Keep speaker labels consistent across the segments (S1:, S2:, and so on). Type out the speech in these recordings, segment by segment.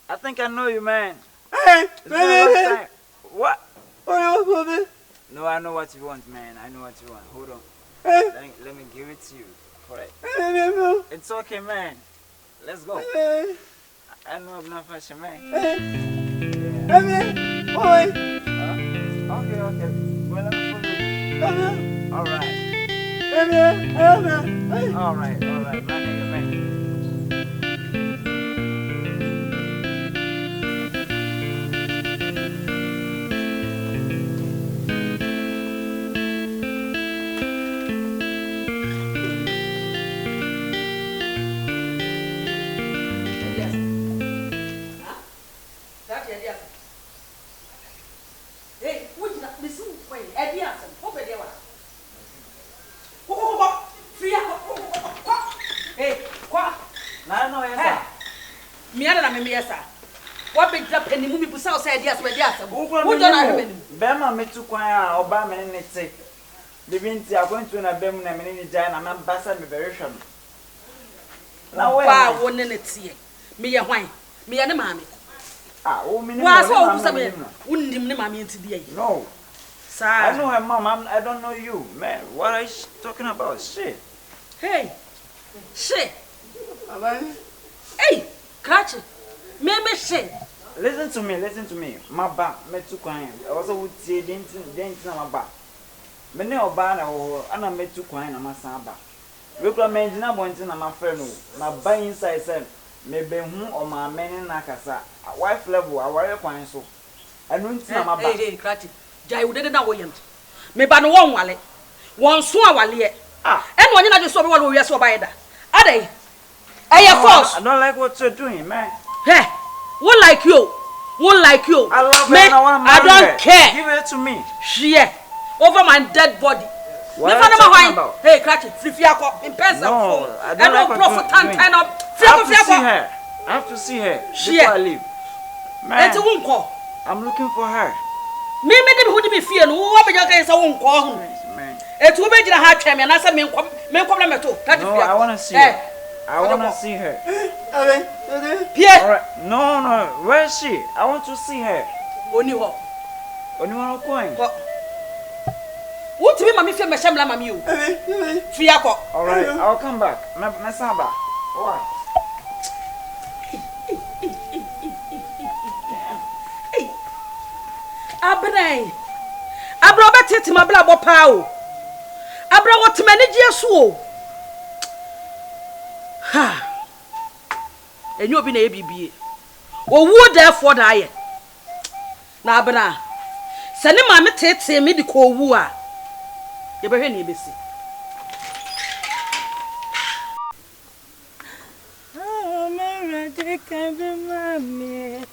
S1: I think I know you, man.
S2: Hey,
S1: What?
S2: Oh,
S1: No, I know what you want, man. I know what you want. Hold on.
S2: hey,
S1: Let me give it to you. Correct.
S2: hey,
S1: It's okay, man. Let's go.
S2: hey,
S1: I know I'm not fashion, man.
S2: hey, boy,
S1: Okay. Well, let me follow you. All right. All right. My nigga, man.
S3: Hey, what is that? Listen, wait, Eddie asem. What be there? Free Hey, kwa.
S1: No, yes,
S3: Me na me yes, sir. What be that penny movie pusa say Eddie asem, Eddie asem.
S1: Who
S3: don't know him?
S1: Bema me tu kwa oba me ne te. The binti akwantu na bem na me ni jai na mbasa me very sure. Na we.
S3: Ba won ne tie. Me ye hwan. Me ye ne maame.
S1: Oh, me
S3: Wa so ku say undim ne maame nti die.
S1: No.
S3: Sir.
S1: I know her mom. I don't know you, man. What are you talking about? Shit.
S3: Hey. Shit. Hey, Krachi. Me shit.
S1: Listen to me. My ba, me too quiet. Also would say didn't na my ba. Me ne oba na ho, ana me too quiet na masan ba. We kura me ngina bonti na my friend no. Na ba inside say me be hu o ma me ne na kasa. Wife level aware kwan so. Anu nti na ma ba.
S3: Hey, Krachi. Jai wo de na wo yam. Me ba no won wale. Won so awale e. En wonye na de so be wale wo wiase oba yeda. Adai. Force.
S1: I don't like what you're doing, man.
S3: Hey, won't like you.
S1: I love
S3: me,
S1: her and I want to marry
S3: I don't care.
S1: Give it to me.
S3: Yeah, over my dead body.
S1: What are you talking about?
S3: Hey, Cratch it. Free fiako. In person.
S1: No, I don't like what you're doing. I have to see her before I leave. Man, I'm looking for her.
S3: Me who did me fear. Who are you guys? I won't call him. It's who made you a hard time and I said, me come
S1: No, I want to see her. I want to see her.
S3: Pierre.
S1: All right. No. Where is she? I want to see her.
S3: Only what?
S1: Only one coin.
S3: What to be my feel my shamla mam you? Fiako.
S1: All right. I'll come back. My samba. What?
S3: Abray. Abra betete mabla bo pao. Abra what manage so. Ha. And you be na ABB. Or would therefore die. Na abra. Send mamma tete me the co woo. You better need to see.
S4: Oh, my dear, can be mommy.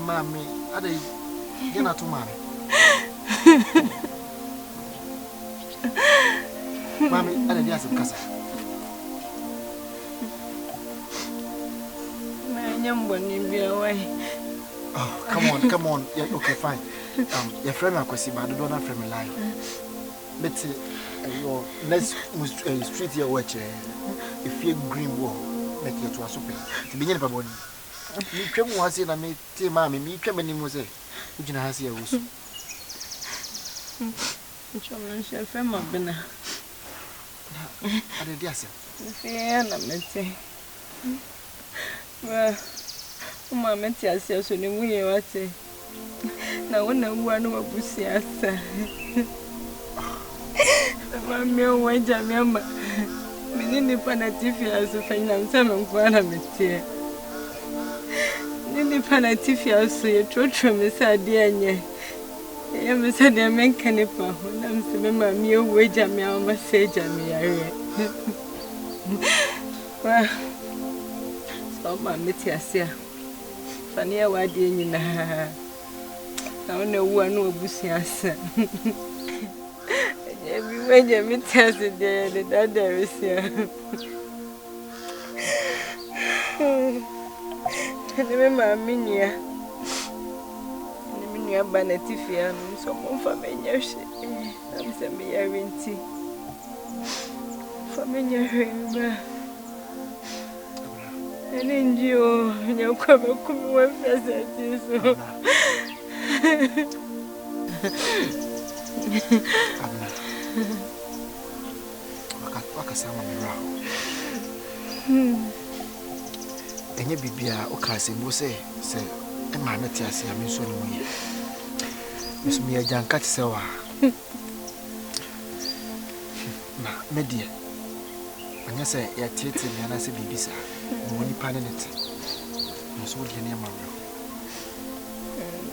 S2: Mommy, are they gonna to mommy? Mommy, are they just a casa?
S4: My young one, you'll be away.
S2: Oh, come on. Yeah, okay, fine. Your friend, I see, but I don't have friend line. But your next street here, watch if you green wall, make it to a super. To begin with, body. Me came once in a me, mammy, me came in Mose, which I see a
S4: Chum chef ma bena.
S2: Ade di asem.
S4: Fe na mete. Wa uma mete asia so ne mu ye wate. Na wona wu anu abusi asa. Ma me wo jame ma. Mini ni pana tifi aso fa nyina msama nkwa na mete. Nini pana tifi aso ye trotro me sa de anye. Ya me sa de men kanipa ho na mse me ma me wo jame a ma se jame yare. Wa so ma mete asia. Fani ya wa de nyina. Na wona wu anu abusi asa. When you meet us there, the dad there is here. Remember, Minia. Minia Banatifia, some familiar. I'm some guarantee. Familiar, remember. And in you, you come one present.
S2: Waka sama mira. Enye bibia o ka sembo se e ma na ti ase ami so no mu ye. Misumi ya janka ti se wa. Na medie. Anya se ya tieti me na se bibisa. Mo ni pa ne nete. Mo so die ne ma ro.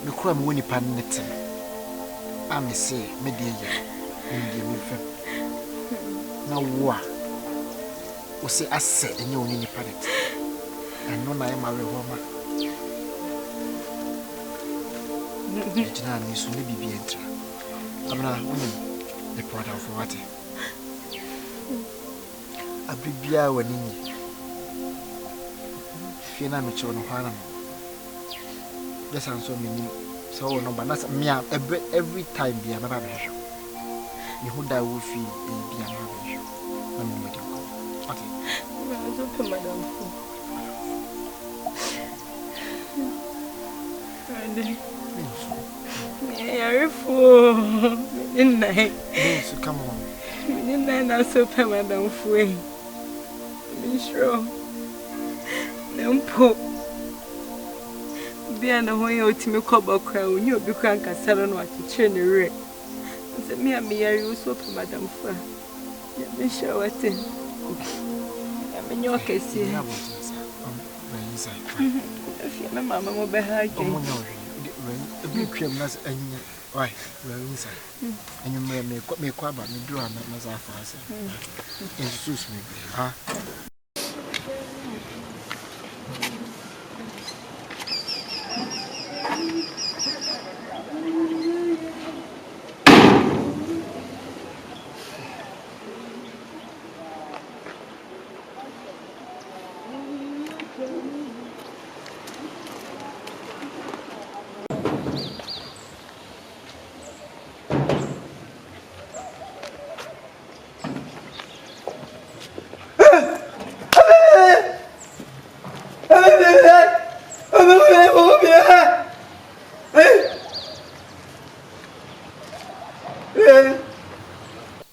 S2: Me kura me woni pa ne nete. Ami se medie ya. Ndi me fem. Na wo a wo se ase enye oni ni panet eno na e ma we ho ma jina ni so ni bibi entra amna woni the product for what abibia wani ni fi na me che no hwana just answer me ni so no ba na me every time bia na ba be hwe ni hu da wo fi bia na ba hwe na me me ko ati
S4: I don't put madam for. Yeah, for midnight.
S2: Yes, come on.
S4: Midnight, I so pay madam for. Be sure. Nempo. Be an away or Timmy Cobber crown, you'll be crank and sell on what you train the red. Me and me, I also pay madam for. Be sure what it. In your case, you have if your mamma will be hard.
S2: A big cream, why, we're inside. And you may me quite about me, do as I fast. Introduce me, huh?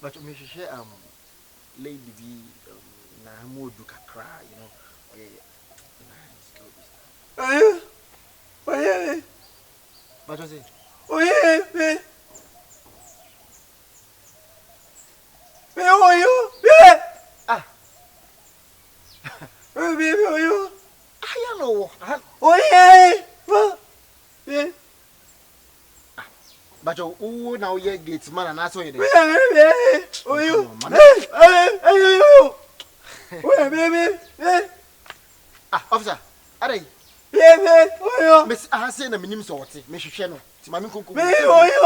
S2: But me share lady be na mo do kakra, you know. Oh, but was it? Oh, yeah. Where are you? Ah. Where are you? I know. Oh, yeah. But you now ye gates man and that's why you oh you where baby officer are yeah oh miss I say na minim so wote me hwehwe no ti ma me konko me oh you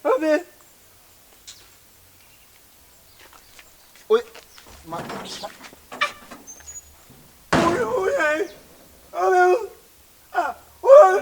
S2: obe oi ma oh ah oh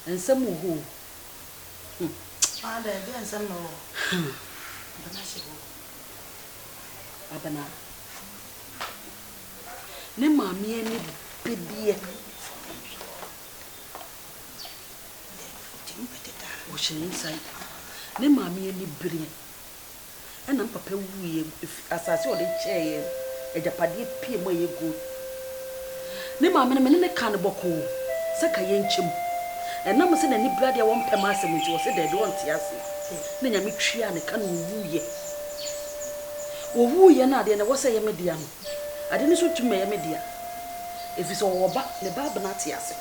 S3: and some who.
S5: Father, and some no.
S3: Abana. Ne mammy any baby. Ocean inside. Ne mammy any brilliant. And I'm papa wee as I saw the chair, a Japadi P. Moy good. Ne mamma and a cannibal cool, Saka yenchim. And no send any bloody one per master which was said they don't see us. Then I make tree and a can woo ye. Oh, woo ye not, and I was a medium. I didn't shoot to me a media. If it's all back, the barbanatias.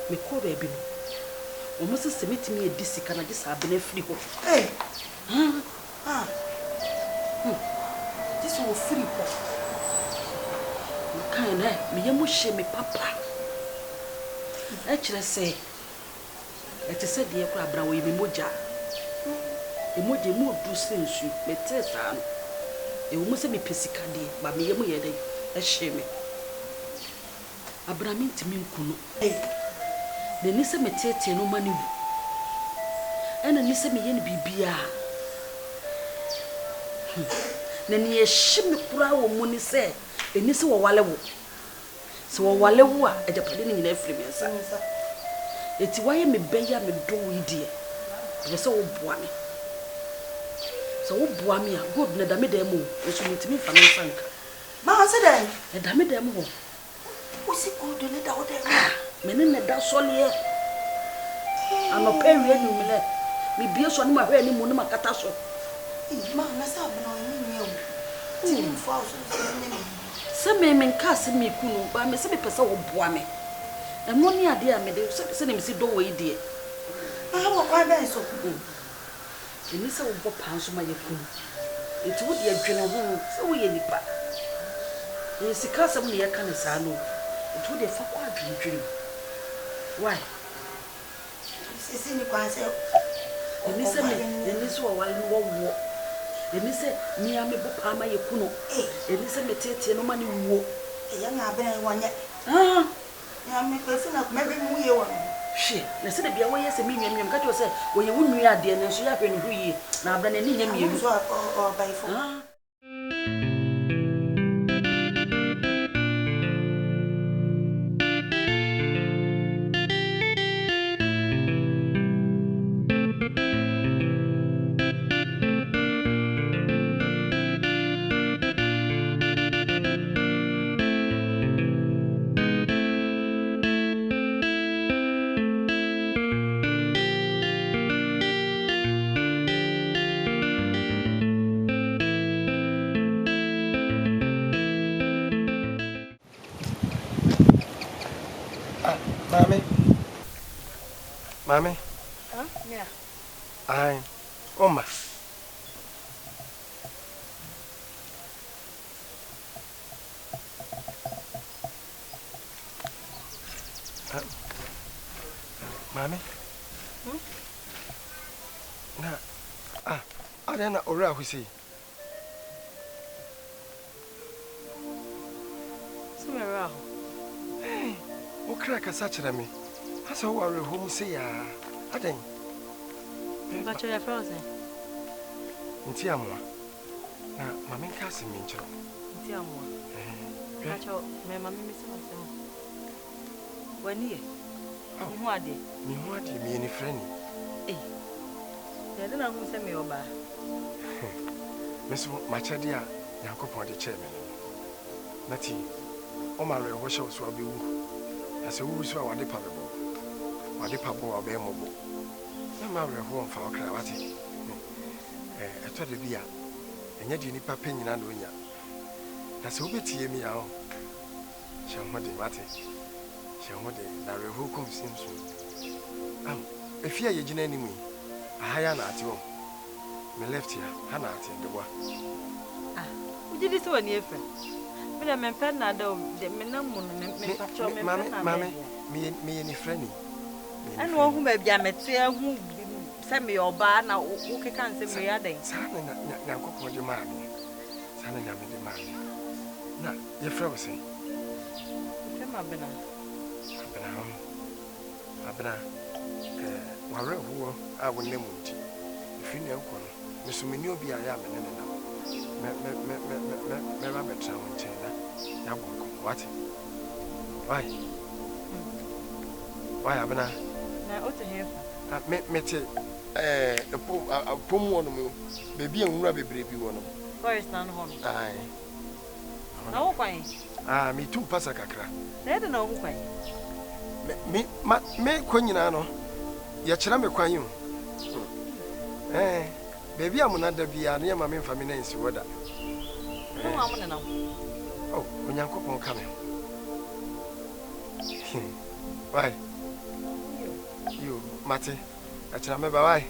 S3: Me call baby. Almost submit me a disc and I just have been a free hope.
S5: Hey!
S3: This will free hope. Kind of, me yamush me papa. Actually, say, it is said, dear Crabra, we be moja. Emoji more do sense you, me test on. It will must be pissicadi, but me yamu yede, a shame. Abramin to me kuno. The Nisa me tete no money. And a Nisa me yen bibia. Then ye shimmy crow money say, a Nisa wa walewo. So walewa at the pudding in every mess. It's why me beya me do dear. The so boami. So boamia, good nedame demo, which means me for no sank.
S5: Mamma said,
S3: a dame demo.
S5: What's it called to let out there?
S3: Men that soldier. I'm a penny, me be a son, my very moon, my catasso.
S5: Mamma, that's how
S3: Some men cast me kuno, but Miss Pesa will boame. And 1 year, dear, me they send him see doorway, dear.
S5: I have a quite so good.
S3: And this old pounds my yakun. It would be a general, so we any part. Yes, the cast of me a canisano. It would a fuck dream. Why?
S5: It's in the concert.
S3: And this one war. And he said, me, I'm a book, I'm a yakuno. And he said, me take no money war.
S5: A young Aben one yet.
S3: Ah,
S5: I'm a person of maybe more.
S3: shit. They said, be away as a medium. Got yourself when you wouldn't read the and she happened who ye. Now, then, any name you
S5: or by phone.
S2: Mammy?
S4: Huh? Yeah.
S2: I. Oma. Mammy? Na. I don't know ora who see.
S4: Somewhere.
S2: Hey, what crack a such at me? I saw worry home say, I think.
S4: But you're frozen.
S2: Intiamwa. Now, Mammy Cassim Mincho.
S4: Intiamwa. Catch your mamma, Miss Wilson. When ye? Oh, what did
S2: you mean any friend?
S4: Eh, I don't know who sent me over.
S2: Miss Machadia, Yanko Point the chairman. Natty, Omar, what shall be as a woo saw what the pabble. What the pabble or bear mobile. No matter home for our cravati. I told the beer, and yet you need papping in Anduina. That's who be me out. Shall what the matter? Shall what the Larry who comes in soon. If you are your enemy, I hire an at home. Me left here, Hannah in the war.
S4: Ah, we did this one year. But I'm a pen now, though, the minimum,
S2: Mammy, me any friendly.
S4: I know who may be a material who send me your bar now, who can't send me a day.
S2: Sana Yanko for your mammy. Sana Yammy the mammy. Now, your frozen.
S4: Come on, Bena.
S2: Abena. ware ho a wonne mu nti ifi ne nko no mesumeni obi a ya me ne na me ba betra ho nchen na ya bonko what why abena
S4: na o te hefa
S2: me te pom wono mu bebi enwura bebre bi wono
S4: forest na no ho
S2: ai
S4: na wo kwan
S2: me tum pasa kakra
S4: na de na wo kwan
S2: me kwanyina no ya kira me kwan yo bebi amuna da bia na ma me mfa me na nsi woda
S4: no wa mo na
S2: oh onyankopon ka me why you mate akira me ba why